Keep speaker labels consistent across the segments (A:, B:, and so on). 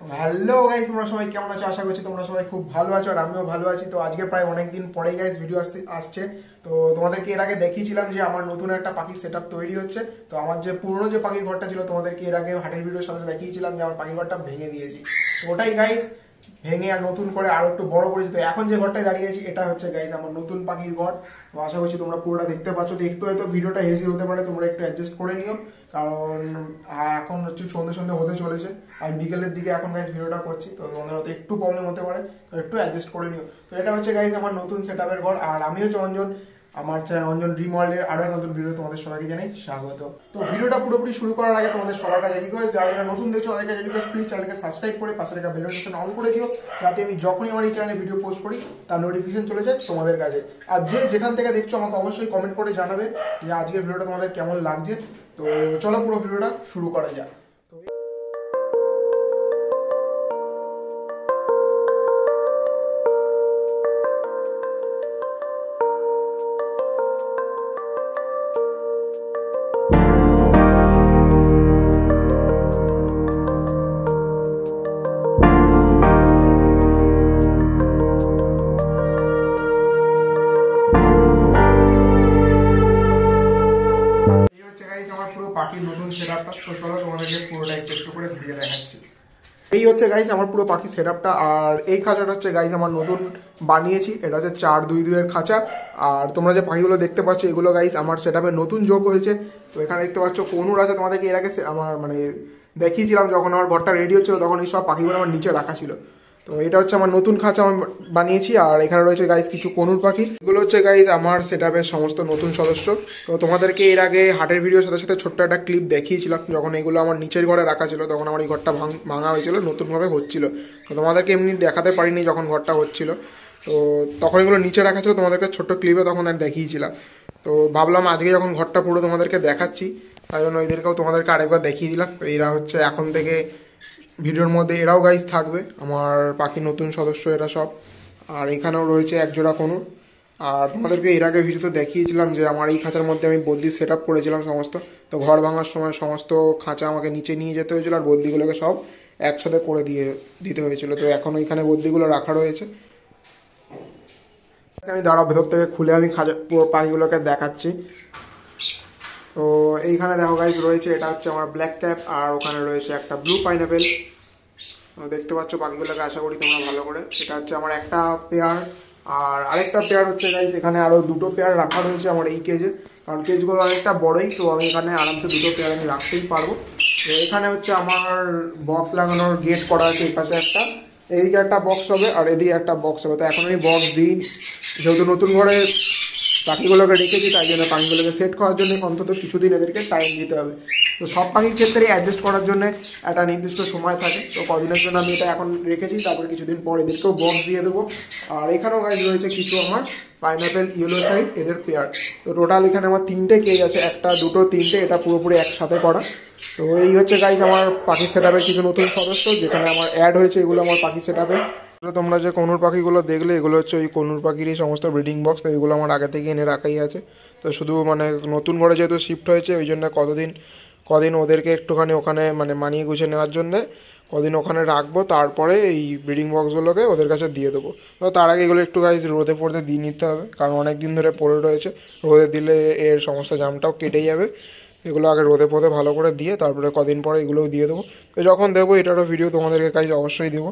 A: Hello guys, তোমরা সবাই কেমন আছো? আশা করছি তোমরা সবাই খুব ভালো আছো আর আমিও ভালো আছি। তো আজকে প্রায় অনেকদিন পরেই গাইস ভিডিও আসছে। তো তোমাদেরকে এর আগে দেখিয়েছিলাম যে আমার নতুন একটা পাখির সেটআপ তৈরি হচ্ছে। তো আমার যে পুরনো যে পাখির ঘরটা ছিল, তোমাদেরকে এর আগে হাটের ভিডিওর সাথে দেখিয়েছিলাম যে আমার পাখির ঘরটা ভেঙে দিয়েছি। তো ওটাই গাইস ভেঙে আর নতুন করে আরো একটু বড় করেছি। তো এখন যে ঘরটায় দাঁড়িয়েছি এটা হচ্ছে গাইস আমার নতুন পাখির ঘর। তো আশা করছি তোমরা পুরোটা দেখতে পাচ্ছ। তো একটু হয়তো ভিডিওটা হেসি হতে পারে, তোমরা একটু অ্যাডজাস্ট করে নিও, কারণ এখন হচ্ছে সন্ধ্যে সন্ধ্যে হতে চলেছে আর বিকেলের দিকে এখন গাইস ভিডিওটা করছি। তো তোমাদের হয়তো একটু প্রবলেম হতে পারে, তো একটু অ্যাডজাস্ট করে নিও। তো এটা হচ্ছে গাইস আমার নতুন সেটআপের ঘর আর আমি হচ্ছে অঞ্জন। আমার চ্যানেল অঞ্জন ড্রিম ওয়ার্ল্ডের আরো এক নতুন ভিডিও তোমাদের সবাইকে জানাই স্বাগত। তো ভিডিওটা পুরোপুরি শুরু করার আগে তোমাদের সবার কাছে রিকোয়েস্ট, যারা নতুন দেখছো তাদের কাছে রিকোয়েস্ট, প্লিজ চ্যানেলকে সাবস্ক্রাইব করে পাশে একটা বেল নোটিফিকেশন অন করে দিও, যাতে আমি যখনই আমার এই চ্যানেলে ভিডিও পোস্ট করি তার নোটিফিকেশন চলে যায় তোমাদের কাছে। আর যে যেখান থেকে দেখছো আমাকে অবশ্যই কমেন্ট করে জানাবে যে আজকের ভিডিওটা তোমাদের কেমন লাগছে। তো চলো পুরো ভিডিওটা শুরু করা যাক। তো এই হচ্ছে গাইস আমার পুরো পাখির নতুন সেটআপটা। তো চলো তোমাদেরকে পুরোটা একটু করে ঘুরিয়ে দেখাচ্ছি। এই হচ্ছে গাইস আমার পুরো পাখি সেটআপটা। আর এই খাঁচাটা হচ্ছে গাইস আমার নতুন বানিয়েছি। এটা হচ্ছে 4-2-2 এর খাঁচা। আর তোমরা যে পাখিগুলো দেখতে পাচ্ছ এগুলো গাইস আমার সেটআপে নতুন যোগ হয়েছে। তো এখানে দেখতে পাচ্ছ কনুর আছে। তোমাদেরকে এর আগে আমার দেখিয়েছিলাম যখন আমার ঘরটা রেডি হচ্ছিল, তখন এই সব পাখিগুলো আমার নিচে রাখা ছিল। তো এটা হচ্ছে আমার নতুন খাঁচা আমি বানিয়েছি। আর এখানে রয়েছে গাইস কিছু কনুর পাখি। এগুলো হচ্ছে গাইস আমার সেটআপের সমস্ত নতুন সদস্য। তো তোমাদেরকে এর আগে হাটের ভিডিওর সাথে সাথে ছোট্ট একটা ক্লিপ দেখিয়েছিলাম, যখন এগুলো আমার নিচের ঘরে রাখা ছিল তখন আমার এই ঘরটা ভাঙা হয়েছিল, নতুনভাবে হচ্ছিল। তো তোমাদেরকে এমনি দেখাতে পারিনি যখন ঘরটা হচ্ছিল, তো তখন এগুলো নিচে রাখা ছিল, তোমাদেরকে ছোট্ট ক্লিপে তখন আর দেখিয়েছিলাম। তো ভাবলাম আজকে যখন ঘরটা পুরো তোমাদেরকে দেখাচ্ছি, তাই জন্য এদেরকেও তোমাদেরকে আরেকবার দেখিয়ে দিলাম। তো এরা হচ্ছে এখন থেকে ভিডিওর মধ্যে এরাও গাইস থাকবে, আমার পাখির নতুন সদস্য এরা সব। আর এখানেও রয়েছে একজোড়া কনুর। আর তোমাদেরকে এর আগে ভিডিওতে দেখিয়েছিলাম যে আমার এই খাঁচার মধ্যে আমি বদ্যি সেট আপ করেছিলাম সমস্ত। তো ঘর ভাঙার সময় সমস্ত খাঁচা আমাকে নিচে নিয়ে যেতে হয়েছিল আর বদ্যিগুলোকে সব একসাথে করে দিতে হয়েছিল। তো এখন ওইখানে বদ্যিগুলো রাখা রয়েছে। আমি দাঁড়াও, ভেতর থেকে খুলে আমি খাঁচা পুরো পাখিগুলোকে দেখাচ্ছি। তো এইখানে দেখো গাইস রয়েছে, এটা হচ্ছে আমার ব্ল্যাক ক্যাপ আর ওখানে রয়েছে একটা ব্লু পাইনাপেল। দেখতে পাচ্ছ পাখিগুলোকে, আশা করি তোমরা ভালো করে। এটা হচ্ছে আমার একটা পেয়ার। আর আরেকটা পেয়ার হচ্ছে গাইস এখানে আরো দুটো পেয়ার রাখা রয়েছে আমার এই কেজে, কারণ কেজগুলো অনেকটা বড়ই, তো আমি এখানে আরামসে দুটো পেয়ার আমি রাখতেই পারবো। তো এখানে হচ্ছে আমার বক্স লাগানোর গেট করা আছে, এই পাশে একটা, এইদিকে একটা বক্স হবে আর এদিকে একটা বক্স হবে। তো এখন আমি বক্স দিই, যেহেতু নতুন ঘরে পাখিগুলোকে রেখেছি তাই জন্য পাখিগুলোকে সেট করার জন্য অন্তত কিছুদিন এদেরকে টাইম দিতে হবে। তো সব পাখির ক্ষেত্রে অ্যাডজাস্ট করার জন্য একটা নির্দিষ্ট সময় থাকে। তো কদিনের জন্য আমি এটা এখন রেখেছি, তারপরে কিছুদিন পর এদেরকেও বক্স দিয়ে দেবো। আর এখানেও গাইজ রয়েছে কিছু আমার পাইনাপেল ইয়েলো সাইড এদের পেয়ার। তো টোটাল এখানে আমার 3টে কেজ আছে, 1, 2, 3টে, এটা পুরোপুরি একসাথে করা। তো এই হচ্ছে গাইজ আমার পাখির সেটআপের কিছু নতুন সদস্য যেখানে আমার অ্যাড হয়েছে, এগুলো আমার পাখির সেটআপে। তোমরা যে কনুর পাখিগুলো দেখলে এগুলো হচ্ছে ওই কনুর পাখিরই সমস্ত ব্রিডিং বক্স। তো এগুলো আমার আগে থেকে এনে রাখাই আছে। তো শুধু নতুন ঘরে যেহেতু শিফট হয়েছে ওই জন্য কদিন ওদেরকে একটুখানি ওখানে মানিয়ে গুছিয়ে নেওয়ার জন্যে কদিন ওখানে রাখবো, তারপরে এই ব্রিডিং বক্সগুলোকে ওদের কাছে দিয়ে দেবো। তো তার আগে এগুলো একটু গাইজ রোদে পড়তে দিয়ে নিতে হবে, কারণ অনেক দিন ধরে পড়ে রয়েছে। রোদে দিলে এর সমস্ত জামটাও কেটে যাবে। এগুলো আগে রোদে পোদে ভালো করে দিয়ে তারপরে কদিন পরে এগুলোও দিয়ে দেবো। তো যখন দেবো এটারও ভিডিও তোমাদেরকে গাইজ অবশ্যই দেবো।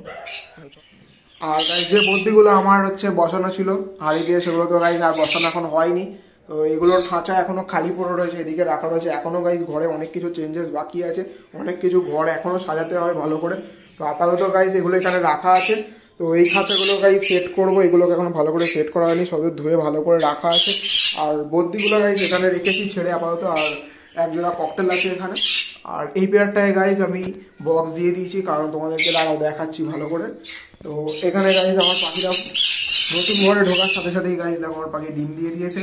A: আর গাইজ যে বদ্যিগুলো আমার হচ্ছে বসানো ছিল হাড়ি দিয়ে, সেগুলো তো গাইজ আর বসানো এখন হয়নি। তো এগুলোর খাঁচা এখনো খালি পড়ে রয়েছে, এদিকে রাখা রয়েছে। এখনো গাইজ ঘরে অনেক কিছু চেঞ্জেস বাকি আছে, অনেক কিছু ঘর এখনো সাজাতে হবে ভালো করে। তো আপাতত গাইজ এগুলো এখানে রাখা আছে। তো এই খাঁচাগুলো গাইজ সেট করবো, এগুলোকে এখনো ভালো করে সেট করা হয়নি, সব ধুয়ে ভালো করে রাখা আছে। আর বদ্যিগুলো গাইজ এখানে রেখেছি ছেড়ে আপাতত। আর একজোড়া ককটেল আছে এখানে। আর এই পেয়ারটায় গাইজ আমি বক্স দিয়ে দিয়েছি, কারণ তোমাদেরকে দাঁড়াও দেখাচ্ছি ভালো করে। তো এখানে গাইজ আমার পাখিরা নতুন ঘরে ঢোকার সাথে সাথেই গাইজ দেখো আমার পাখি ডিম দিয়ে দিয়েছে।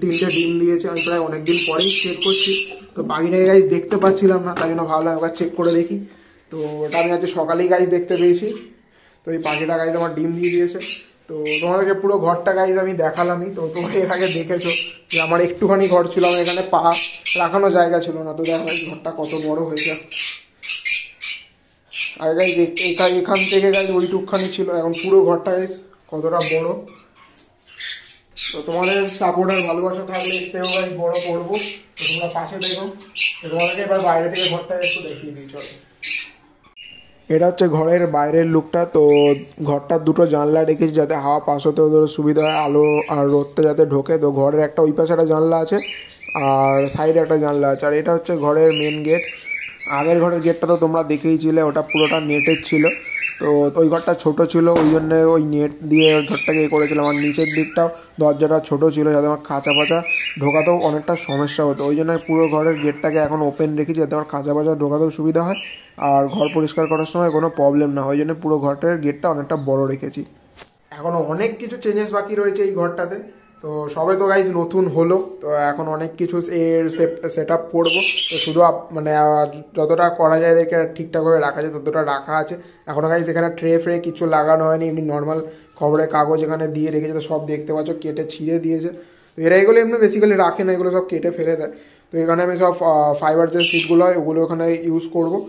A: 3টে ডিম দিয়েছে, আমি প্রায় অনেকদিন পরেই চেক করছি। তো পাখিটাকে গাইজ দেখতে পাচ্ছিলাম না, তাই জন্য ভাবলাম একবার চেক করে দেখি। তো ওটা আমি আজকে সকালেই গাইজ দেখতে পেয়েছি। তো এই পাখিটা গাইজ আমার ডিম দিয়ে দিয়েছে। তো তোমাদেরকে পুরো ঘরটা গাইজ আমি দেখালামই। তো তোমরা এর আগে দেখেছো যে আমার একটুখানি ঘর ছিল, আমার এখানে পা রাখানো জায়গা ছিল না। তো দেখো ঘরটা কত বড় হয়েছে। আর গাইজ এখান থেকে গাইজ ওইটুকখানি ছিল, এখন পুরো ঘরটা গাইজ কতটা বড়। তো তোমাদের সাপোর্ট আর ভালোবাসা থাকলে এতেও গাইজ বড় করবো। তো তোমরা পাশে দেখো। তো তোমাদেরকে এবার বাইরে থেকে ঘরটা একটু দেখিয়ে দিই চলো। এটা হচ্ছে ঘরের বাইরের লুকটা। তো ঘরটার দুটো জানলা রেখেছি যাতে হাওয়া পাস হতে ওদের সুবিধা হয়, আলো আর রোদটা যাতে ঢোকে। তো ঘরের একটা ওই পাশে একটা জানলা আছে আর সাইডে একটা জানলা আছে। আর এটা হচ্ছে ঘরের মেন গেট। আগের ঘরের গেটটা তো তোমরা দেখেইছিলে, ওটা পুরোটা নেটের ছিল। তো ওই ঘরটা ছোটো ছিল, ওই জন্য ওই নেট দিয়ে ওই ঘরটাকে করেছিলাম। আর নিচের দিকটাও দরজাটা ছোটো ছিল যাতে আমার খাঁচা পাচা ঢোকাতেও অনেকটা সমস্যা হতো। ওই জন্য পুরো ঘরের গেটটাকে এখন ওপেন রেখেছি যাতে আমার খাঁচা পাচা ঢোকাতেও সুবিধা হয় আর ঘর পরিষ্কার করার সময় কোনো প্রবলেম না হয়। ওই জন্য পুরো ঘরটার গেটটা অনেকটা বড় রেখেছি। এখনও অনেক কিছু চেঞ্জেস বাকি রয়েছে এই ঘরটাতে। তো সবে তো গাইজ নতুন হলো, তো এখন অনেক কিছু এর সেট আপ করবো। তো শুধু মানে যতটা করা যায় এদেরকে ঠিকঠাকভাবে রাখা যায় ততটা রাখা আছে। এখনও গাইজ এখানে ট্রে ফ্রে কিছু লাগানো হয়নি, এমনি নর্মাল খবরের কাগজ এখানে দিয়ে রেখেছে। তো সব দেখতে পাচ্ছ কেটে ছিঁড়ে দিয়েছে। তো এরা এগুলো এমনি বেসিক্যালি রাখে না, এগুলো সব কেটে ফেলে দেয়। তো এখানে আমি সব ফাইবার যে সিটগুলো হয় ওগুলো ওখানে ইউজ করবো।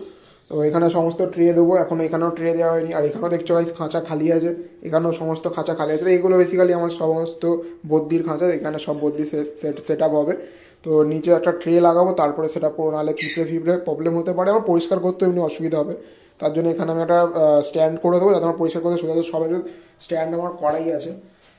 A: তো এখানে সমস্ত ট্রে দেবো, এখন এখানেও ট্রে দেওয়া হয়নি। আর এখানেও দেখছো গাইজ খাঁচা খালি আছে, এখানেও সমস্ত খাঁচা খালি আছে। তো এইগুলো বেসিক্যালি আমার সমস্ত বদ্যির খাঁচা, এখানে সব বদ্যি সেট আপ হবে। তো নিচে একটা ট্রে লাগাবো, তারপরে সেটা পুরো নাহলে পিঁপড়ে প্রবলেম হতে পারে, আমার পরিষ্কার করতে এমনি অসুবিধা হবে। তার জন্য এখানে আমি একটা স্ট্যান্ড করে দেবো যাতে আমার পরিষ্কার করতে সুবিধা। সবের স্ট্যান্ড আমার করাই আছে।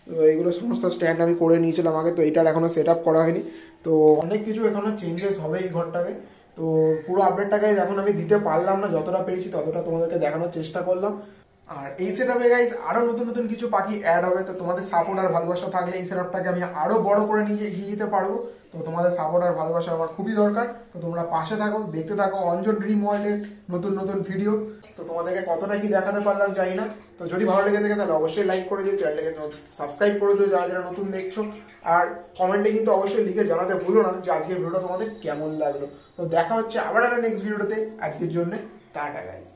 A: তো এইগুলো সমস্ত স্ট্যান্ড আমি করে নিয়েছিলাম আগে, তো এটার এখনও সেট আপ করা হয়নি। তো অনেক কিছু এখনও চেঞ্জেস হবে এই ঘরটাকে। তো পুরো আপডেটটা গাইজ এখন আমি দিতে পারলাম না, যতটা পেরেছি ততটা তোমাদেরকে দেখানোর চেষ্টা করলাম। আর এই সেটআপে গাইজ আরো নতুন নতুন কিছু পাখি অ্যাড হবে। তো তোমাদের সাপোর্ট আর ভালোবাসা থাকলে এই সেটআপটাকে আমি আরো বড় করে নিয়ে এগিয়ে যেতে পারবো। তো তোমাদের সাপোর্ট আর ভালোবাসা আমার খুবই দরকার। তো তোমরা পাশে থাকো, দেখতে থাকো অঞ্জন ড্রিম ওয়ার্ল্ডের নতুন নতুন ভিডিও। তো তোমাদেরকে কতটা কি দেখাতে পারলাম জানি না। তো যদি ভালো লেগে থাকে তাহলে অবশ্যই লাইক করে দিও, চ্যানেলটাকে সাবস্ক্রাইব করে দিও যারা যারা নতুন দেখছো। আর কমেন্টে কিন্তু অবশ্যই লিখে জানাতে ভুলো না যে আজকের ভিডিওটা তোমাদের কেমন লাগলো। তো দেখা হচ্ছে আবার একটা নেক্সট ভিডিওতে। আজকের জন্য টাটা গাইস।